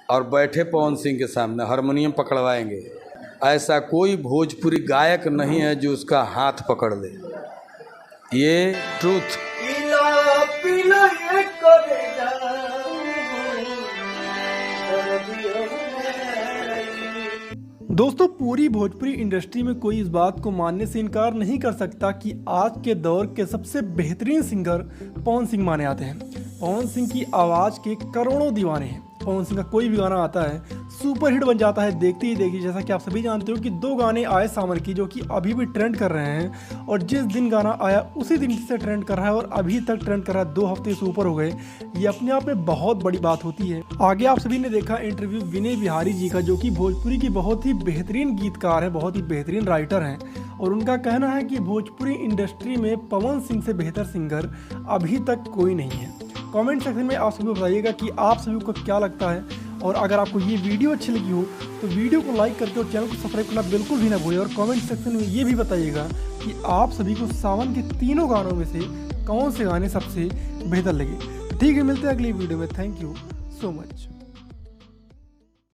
और बैठे पवन सिंह के सामने हारमोनियम पकड़वाएंगे। ऐसा कोई भोजपुरी गायक नहीं है जो उसका हाथ पकड़ ले। ये ट्रूथ। दोस्तों, पूरी भोजपुरी इंडस्ट्री में कोई इस बात को मानने से इनकार नहीं कर सकता कि आज के दौर के सबसे बेहतरीन सिंगर पवन सिंह माने जाते हैं। पवन सिंह की आवाज़ के करोड़ों दीवाने हैं। पवन सिंह का कोई भी गाना आता है सुपर हिट बन जाता है देखते ही देखिए। जैसा कि आप सभी जानते हो कि 2 गाने आए सामर की जो कि अभी भी ट्रेंड कर रहे हैं, और जिस दिन गाना आया उसी दिन से ट्रेंड कर रहा है और अभी तक ट्रेंड कर रहा है। 2 हफ्ते से ऊपर हो गए। ये अपने आप में बहुत बड़ी बात होती है। आगे आप सभी ने देखा इंटरव्यू विनय बिहारी जी का, जो कि भोजपुरी की बहुत ही बेहतरीन गीतकार है, बहुत ही बेहतरीन राइटर हैं, और उनका कहना है कि भोजपुरी इंडस्ट्री में पवन सिंह से बेहतर सिंगर अभी तक कोई नहीं है। कमेंट सेक्शन में आप सभी बताइएगा कि आप सभी को क्या लगता है, और अगर आपको ये वीडियो अच्छी लगी हो तो वीडियो को लाइक करके और चैनल को सब्सक्राइब करना बिल्कुल भी ना भूलें। और कमेंट सेक्शन में ये भी बताइएगा कि आप सभी को सावन के तीनों गानों में से कौन से गाने सबसे बेहतर लगे। ठीक है, मिलते हैं अगली वीडियो में। Thank you so much.